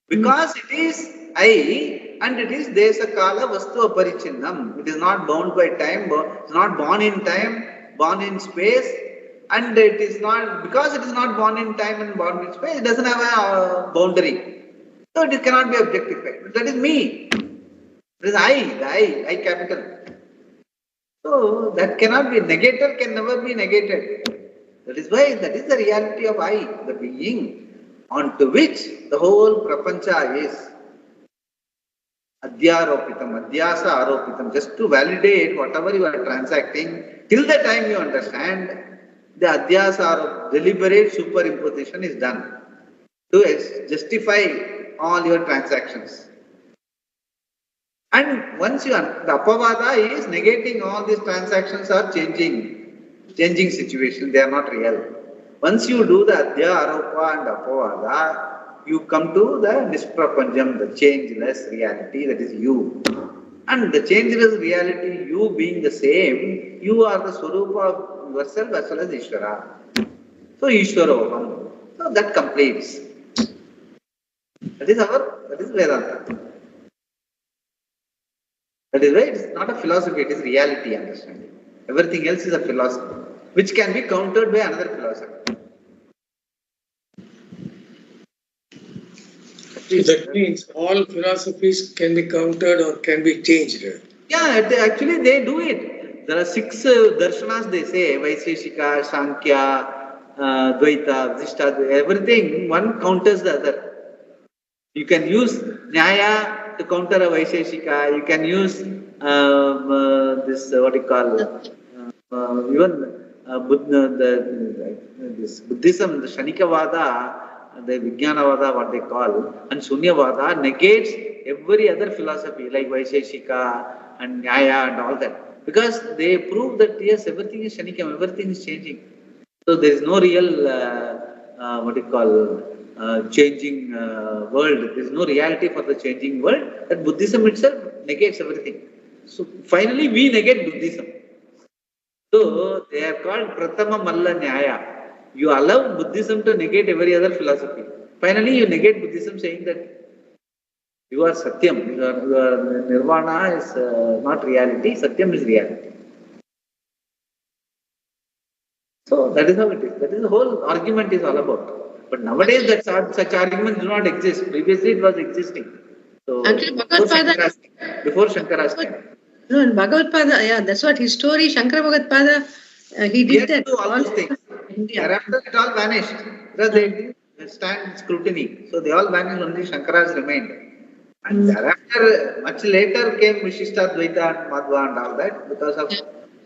Speaker 1: Because it is I and it is Desa Kala Vastu Aparichinnam. It is not bound by time, it is not born in time, born in space, and it is not, because it is not born in time and born in space, it doesn't have a boundary. So it cannot be objectified. That is me. That is I capital. So that cannot be, negator can never be negated. That is why, that is the reality of I, the being, onto which the whole prapancha is. Adhyaropitam, adhyasa aropitam, just to validate whatever you are transacting, till the time you understand, the adhyasa, deliberate superimposition is done to justify all your transactions. And once the apavada is negating all these transactions are changing situation, they are not real. Once you do the adhya, aropa and apavada, you come to the nisprapanjam, the changeless reality, that is you. And the changeless reality, you being the same, you are the swarupa of yourself as well as Ishvara. So Ishvaroham. So that completes. That is Vedanta. That is why it is not a philosophy, it is reality understanding. Everything else is a philosophy, which can be countered by another philosophy.
Speaker 3: So that means all philosophies can be countered or can be changed.
Speaker 1: Yeah, actually they do it. There are 6 darshanas they say, Vaisheshika, Sankhya, Dvaita, Visishta, everything, one counters the other. You can use Nyaya to counter a Vaisheshika, you can use this, what you call, even this Buddhism, the Shanikavada, the Vijnanavada, what they call, and Sunyavada negates every other philosophy like Vaisheshika and Nyaya and all that. Because they prove that yes, everything is Shanikam, everything is changing. So there is no real, changing world. There is no reality for the changing world. That Buddhism itself negates everything. So finally we negate Buddhism. So they are called Pratama Malla Nyaya. You allow Buddhism to negate every other philosophy. Finally you negate Buddhism saying that you are Satyam, your Nirvana is not reality, Satyam is reality. So that is how it is. That is the whole argument is all about. But nowadays that such arguments do not exist. Previously it was existing. So
Speaker 2: Actually,
Speaker 1: before Shankara's time.
Speaker 2: No, in Bhagavad Pada, yeah, that's what his story, Shankara Bhagavad Pada, he did that.
Speaker 1: Do all those things. Thereafter it all vanished. Because they didn't stand scrutiny. So they all vanished, only Shankara's remained. And thereafter, much later came Vishishta, Dvaita and Madhva and all that because of,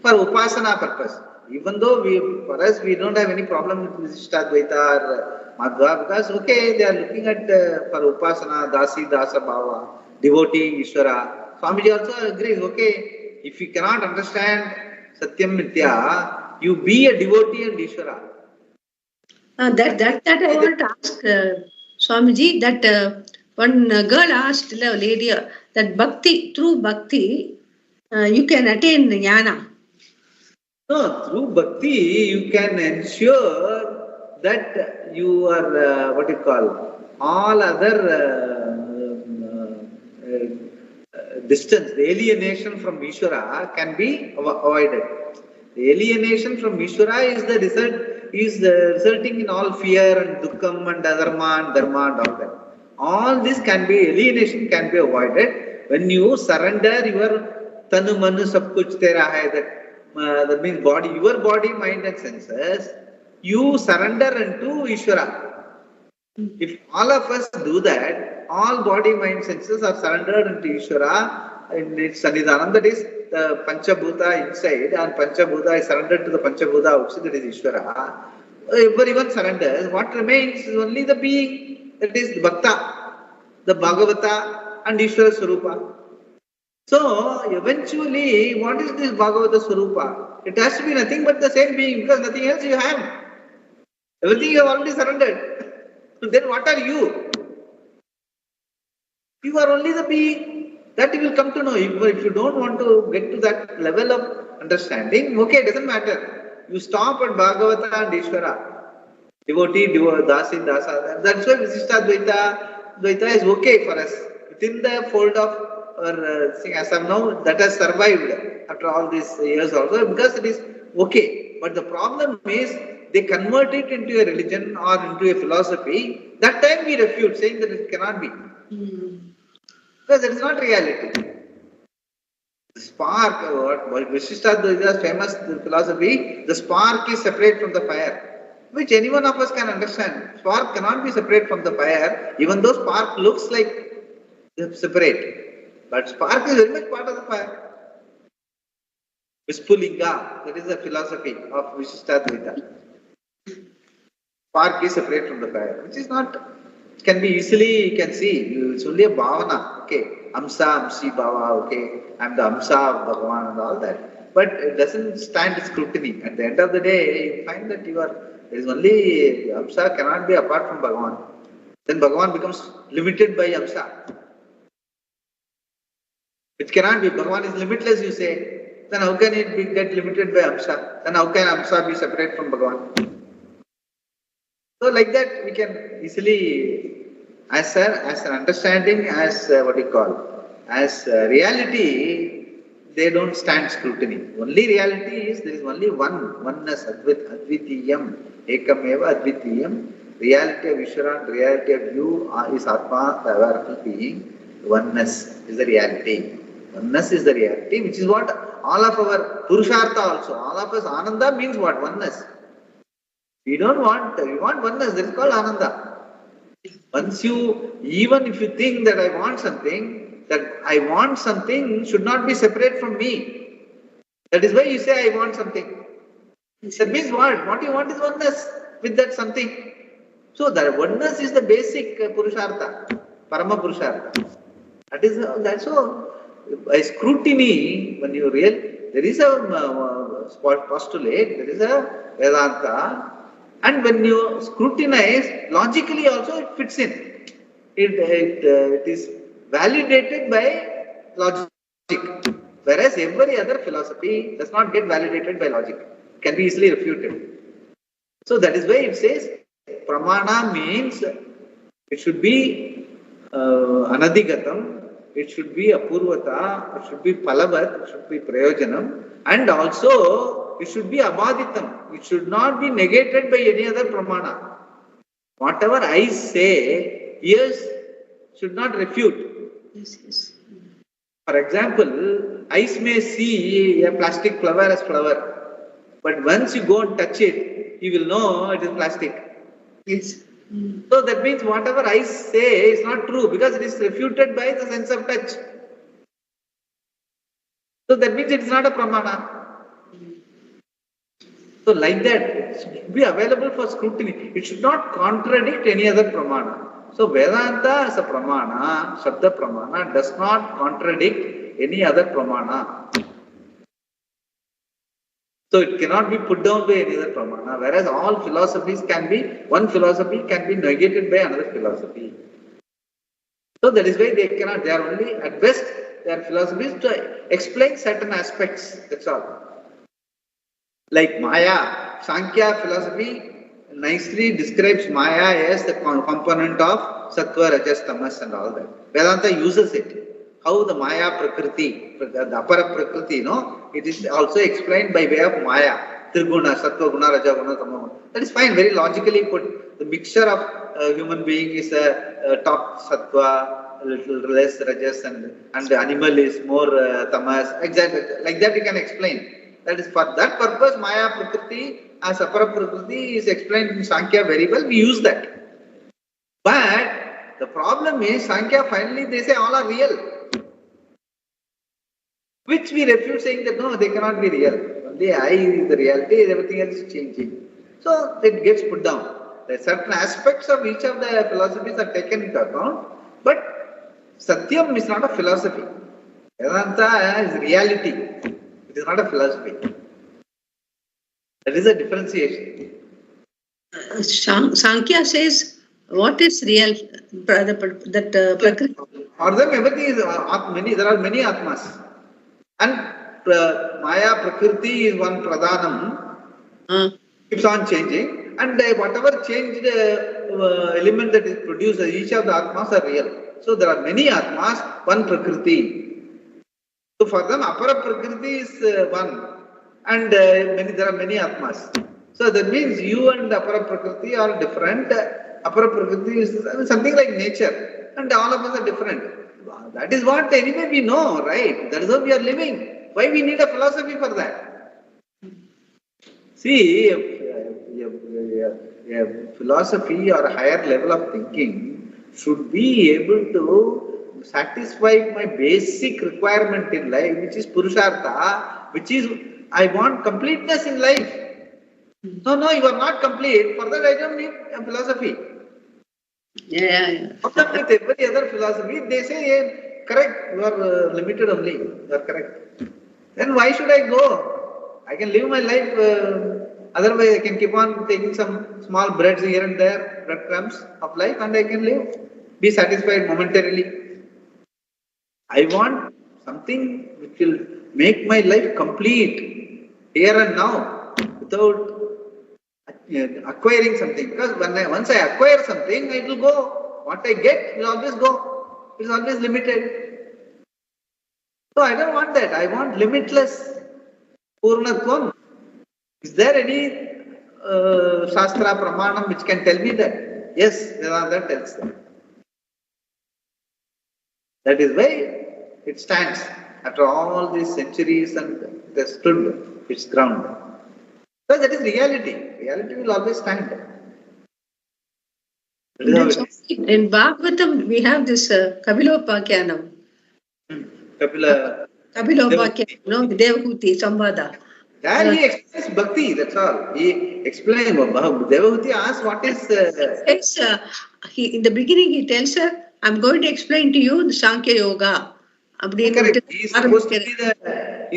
Speaker 1: for Upasana purpose. Even though for us we don't have any problem with Vishishta, Dvaita or Madhva because okay, they are looking at for Upasana, Dasi, Dasa Bhava, devotee, Ishvara. Swamiji also agrees, okay, if you cannot understand Satyam Mithya, you be a devotee and Ishvara.
Speaker 2: That I want to ask Swamiji, that one girl asked a lady that bhakti, through bhakti, you can attain jnana.
Speaker 1: No, through bhakti, you can ensure that you are, all other distance, the alienation from Ishvara can be avoided. The alienation from Ishvara is resulting in all fear and dukkam and adharma and dharma and all that. All this alienation can be avoided when you surrender your tanu manu sab kuch tera hai, that means body, your body, mind and senses, you surrender unto Ishvara. If all of us do that, all body, mind, senses are surrendered into Ishvara in its Sannidhanam, that is the Panchabhuta inside, and Panchabhuta is surrendered to the Panchabhuta outside, that is Ishvara. Everyone surrenders. What remains is only the being, that is the Bhakta, the Bhagavata and Ishvara Swarupa. So, eventually, what is this Bhagavata Swarupa? It has to be nothing but the same being, because nothing else you have. Everything you have already surrendered. Then what are you? You are only the being. That you will come to know. If you don't want to get to that level of understanding, okay, it doesn't matter. You stop at Bhagavata and Ishvara. Devotee, Dasi, Dasa. That's why Visishta Dvaita is okay for us. Within the fold of our as of now, that has survived after all these years also because it is okay. But the problem is they convert it into a religion or into a philosophy. That time we refute, saying that it cannot be. Because it is not reality. The spark, what Vishishta Dvaita's famous philosophy, the spark is separate from the fire, which any one of us can understand. Spark cannot be separate from the fire, even though spark looks like separate. But spark is very much part of the fire. Vispulinga, that is the philosophy of Vishishta Dvaita. Spark is separate from the fire, which is not, can be easily, you can see, it's only a bhavana, okay, amsa, amsi bhava, okay, I'm the amsa of Bhagavan and all that, but it doesn't stand scrutiny. At the end of the day, you find that there is only, amsa cannot be apart from Bhagavan. Then Bhagavan becomes limited by amsa. It cannot be, Bhagavan is limitless, you say, then how can it get limited by amsa? Then how can amsa be separate from Bhagavan? So like that we can easily, as an understanding, as reality, they don't stand scrutiny. Only reality is there is only oneness, Advitiyam, Ekameva Advitiyam. Reality of Ishvara, reality of you is Atma, the powerful being. Oneness is the reality. Oneness is the reality, which is what all of our Purushartha also, all of us, Ananda means what? Oneness. We want oneness, that is called Ananda. Once even if you think that I want something should not be separate from me. That is why you say I want something. That means what? What you want is oneness with that something. So that oneness is the basic Purushartha, Parama Purushartha. That's all. By scrutiny, when you there is a postulate, there is a Vedanta, and when you scrutinize, logically also it fits in. It is validated by logic. Whereas every other philosophy does not get validated by logic. It can be easily refuted. So that is why it says, Pramana means it should be Anadigatam, it should be Apurvata, it should be Palavat, it should be Prayojanam, and also it should be Abaditam. It should not be negated by any other Pramana. Whatever eyes say, ears should not refute.
Speaker 2: Yes.
Speaker 1: For example, eyes may see a plastic flower as flower, but once you go and touch it, you will know it is plastic.
Speaker 2: Yes.
Speaker 1: So that means whatever eyes say is not true because it is refuted by the sense of touch. So that means it is not a pramana. So like that, it should be available for scrutiny. It should not contradict any other pramana. So Vedanta as a pramana, Shabda pramana, does not contradict any other pramana. So it cannot be put down by any other pramana, whereas all philosophies one philosophy can be negated by another philosophy. So that is why they are only, at best, their philosophies to explain certain aspects, that's all. Like Maya, Sankhya philosophy nicely describes Maya as the component of Sattva, Rajas, Tamas and all that. Vedanta uses it. How the Maya Prakriti, the Apara Prakriti, it is also explained by way of Maya. Triguna, Sattva, Guna, Raja, Guna, Tama. That is fine, very logically put. The mixture of a human being is a top Sattva, a little less Rajas, and the animal is more Tamas. Exactly, like that you can explain. That is for that purpose, Maya Prakriti as Apara Prakriti is explained in Sankhya very well. We use that. But the problem is, Sankhya finally they say all are real. Which we refute, saying that no, they cannot be real. Only I is the reality, everything else is changing. So it gets put down. There are certain aspects of each of the philosophies are taken into account, but Satyam is not a philosophy. Vedanta is reality. It is not a philosophy. That is a differentiation.
Speaker 2: Sankhya says, what is real? Prakriti.
Speaker 1: For them, everything is many. There are many Atmas. And Maya Prakriti is one Pradhanam, keeps on changing, and whatever changed element that is produced, each of the Atmas are real. So there are many Atmas, one Prakriti. So for them, Apara Prakriti is one, and there are many Atmas. So that means you and Apara Prakriti are different. Apara Prakriti is something like nature, and all of us are different. That is what anyway we know, right? That is how we are living. Why we need a philosophy for that? See, a philosophy or a higher level of thinking should be able to satisfy my basic requirement in life, which is Purushartha, which is I want completeness in life. No, you are not complete. For that I don't need a philosophy.
Speaker 2: Yeah.
Speaker 1: With every other philosophy, they say, correct, you are limited only, you are correct. Then why should I go? I can live my life, otherwise I can keep on taking some small breads here and there, breadcrumbs of life, and I can live, be satisfied momentarily. I want something which will make my life complete, here and now, without acquiring something, because once I acquire something, it will go. What I get will always go. It is always limited. So I don't want that. I want limitless Purnatvam. Is there any Shastra Pramanam which can tell me that? Yes, Vedanta tells that. That is why it stands after all these centuries and it has stood its ground. So that is reality. Reality will always stand.
Speaker 2: In Bhagavatam, we have this Kabilopakyanam.
Speaker 1: Kapila
Speaker 2: Kabilopakyanam, no, Devahuti, Samvada.
Speaker 1: There he explains bhakti, that's all. He explains, Devahuti asks what is...
Speaker 2: in the beginning he tells her, I'm going to explain to you the Sankhya Yoga.
Speaker 1: Correct. He's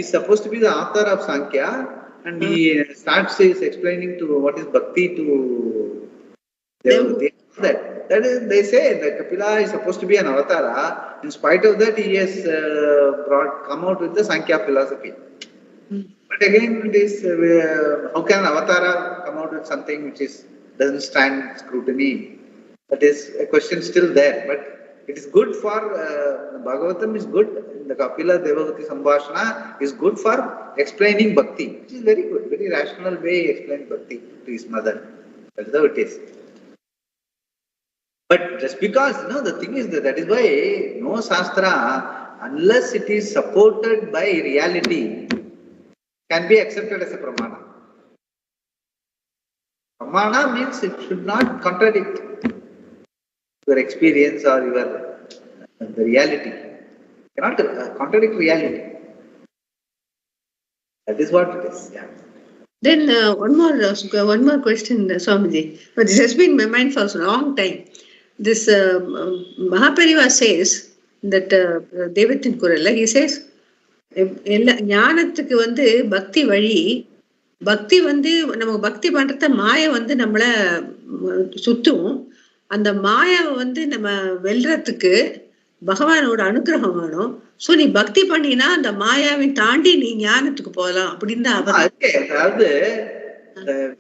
Speaker 1: supposed to be the author of Sankhya, and he starts explaining to what is bhakti to Devahuti. That is, they say that Kapila is supposed to be an avatara. In spite of that, he has come out with the Sankhya philosophy. But again, it is how can an avatara come out with something which doesn't stand scrutiny? That is a question still there. But it is good for Bhagavatam is good. The Kapila Devahuti Sambhashana is good for explaining bhakti, which is very good, very rational way he explains bhakti to his mother. That's how it is. But just because, the thing is that is why no Shastra, unless it is supported by reality, can be accepted as a Pramana. Pramana means it should not contradict your experience or the reality. It cannot contradict reality. That is what it is. Yeah.
Speaker 2: Then one more question, Swamiji. But this has been in my mind for a long time. This Mahapariva says that Devatin Kurala, he says, ஞானத்துக்கு பக்தி வழி பக்தி நம்ம பக்தி பண்றத மாயை நம்மள சுத்தும் அந்த மாயாவை நம்ம வெல்றதுக்கு பகவானோட அனுகிரகம் வேணும். சோ நீ பக்தி பண்ணினா அந்த மாயாவை தாண்டி நீ ஞானத்துக்கு போகலாம் அப்படின்னு தான்
Speaker 1: அதாவது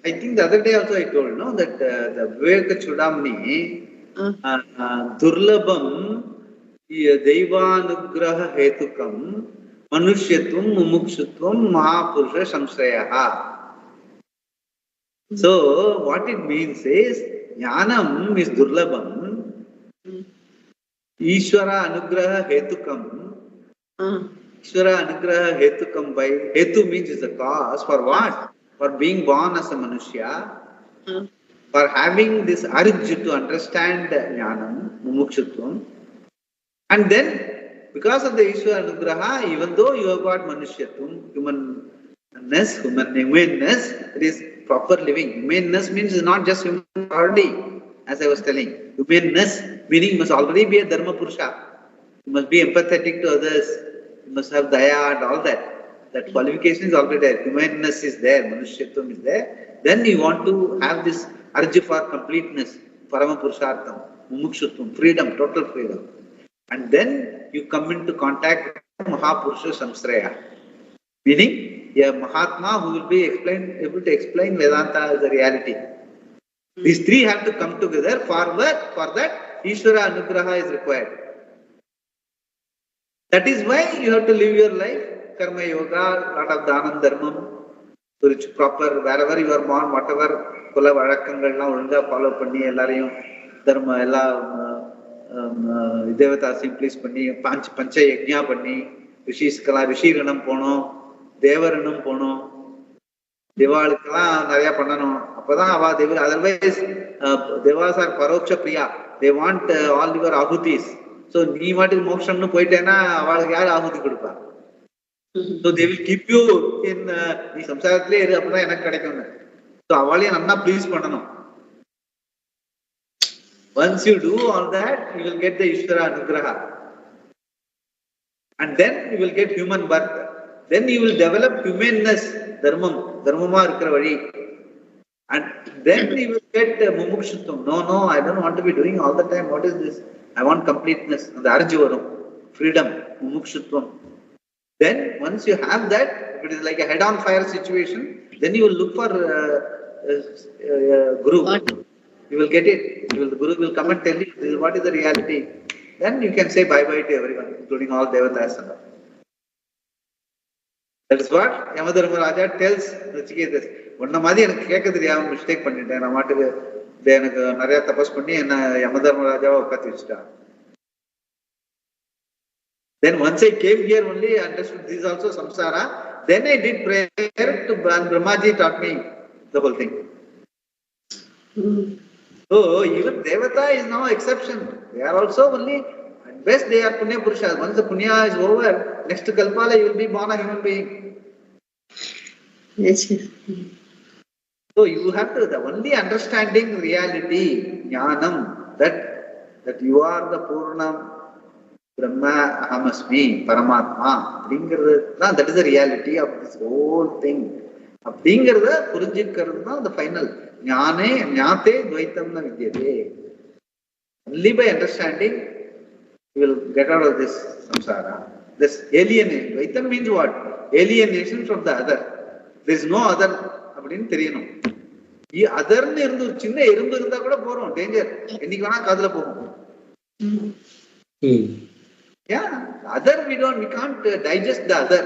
Speaker 1: I think the other day also I told that the Viveka Chudamni Durlabam Deivanugraha Hetukam Manushyatum Mumukshutvam Mahapurusha Samsrayaha. So what it means is Jnanam is Durlabam, Ishvara Anugraha Hetukam. Ishvara Anugraha Hetukam by Hetu means is the cause for what? For being born as a Manushya, for having this urge to understand Jnanam, Mumukshutvam, and then because of the Ishvara Anugraha, even though you have got Manushyatum, humanness, it is proper living. Humanness means not just human already, as I was telling. Humanness meaning must already be a Dharma Purusha. You must be empathetic to others. You must have Daya and all that. That qualification is already there. Humanness is there. Manushyatum is there. Then you want to have this urge for completeness, Parama Purushartham, Mumukshutvam, freedom, total freedom. And then you come into contact with Mahapurusha Samsraya. Meaning, a Mahatma who will be able to explain Vedanta as a reality. These three have to come together. For that, Ishvara Anugraha is required. That is why you have to live your life, Karma Yoga, lot of Dhanam Dharmam, which proper, wherever you are born, whatever, Kula Vadakangalna, Uranga, follow Panni, Ellarayum, Dharma, Ella, Devata Simplis Panni, Pancha Yajna Panni, Rishiskala, Rishiranam Pono, Devaranam Pono, Devalikala, Narya Panano, Apadava, they will otherwise, Devas are Paroksha Priya, they want all your ahutis. So, nee what is moksham nu poitena, avalukku yaar ahuti koduppa. So, they will keep you in nee samsarathile iru appo enakku kedaikum. So, avaliye nanna please pananum. Once you do all that, you will get the Ishvara Anugraha. And then you will get human birth. Then you will develop humanness, dharmama irukra vali. And then you will get mumukshutvam. No, I don't want to be doing all the time. What is this? I want completeness. The arju varum, freedom, mumukshutvam. Then once you have that, if it is like a head-on fire situation, then you will look for Guru. You will get it. The Guru will come and tell you what is the reality. Then you can say bye-bye to everyone, including all Devatas. That is what Yamadharmaraja tells Nachiketas. ஒன்ன மாதிரி எனக்கு கேட்க தெரியாம mistake பண்ணிட்டேன். நான் மாட்டுக்கு எனக்கு நிறைய தபஸ் பண்ணி என்ன யமதர்மராஜாவை உட்காந்து வச்சுட்டான். Then once I came here only I understood this is also samsara. Then I did prayer to Brahmaji taught me the whole thing. So even Devata is now exception. They are also only, at best they are Punya Purushas. Once the Punya is over, next Kalpala you will be born a human being.
Speaker 2: Yes.
Speaker 1: So you have to, the only understanding reality, jnanam, that you are the Purna Brahma Ahamasmi, Paramatma, that is the reality of this whole thing. அப்படிங்கிறத புரிஞ்சுக்கிறது தான் the final. ஞானே ஞாத்தே துவைத்தம்னா வித்யதே. Only by understanding you will get out of this samsara. This alienation. Dvaitam means what? Alienation from the other. There is no other அப்படின்னு தெரியணும். அதர்னு இருந்து ஒரு சின்ன எறும்பு இருந்தா கூட போறோம், டேஞ்சர். என்னைக்கு வேணா காதுல போகும். Yeah, other we can't digest the other.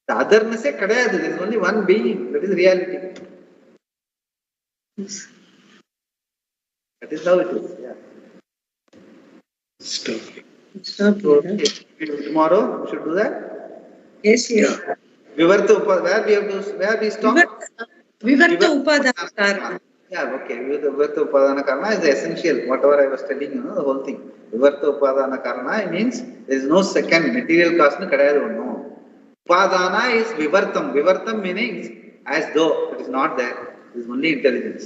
Speaker 1: The otherness கிடையாது. There is only one being. That is reality. That is how it is. Yeah.
Speaker 3: Stop.
Speaker 1: Okay. Tomorrow we should do that.
Speaker 2: Yes, yes.
Speaker 1: Vivarta Upadana. Where we stop?
Speaker 2: Vivarta Upadana Karana.
Speaker 1: Yeah, okay. Vivarta Upadana Karana is the essential. Whatever I was telling you, the whole thing. Vivarta Upadana Karana means there is no second material cause. No. Upadana is Vivartam. Vivartam meaning as though it is not there. It is only intelligence.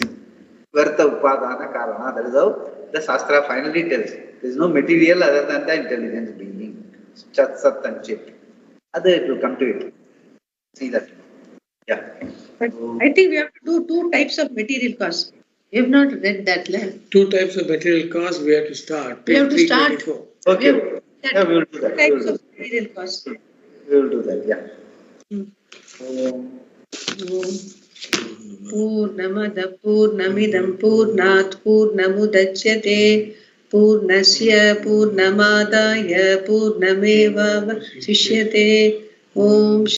Speaker 1: Vivarta Upadana Karana. That is how the Shastra finally tells. There is no material other than the intelligence being. Chat, Sat and Chit. Other it will come to it. See that. Yeah.
Speaker 2: But I think we have to do 2 types of material cause. We have not read that.
Speaker 3: 2 types of material cause we have to start.
Speaker 2: We have to start.
Speaker 1: Okay. Yeah, we will do that.
Speaker 2: 2 types of material cause.
Speaker 1: We will do that. Yeah.
Speaker 2: Purnamada Purnamidam Purnat Purnamudachyate Purnasya Purnamadaya Purnameva Vasishyate. Om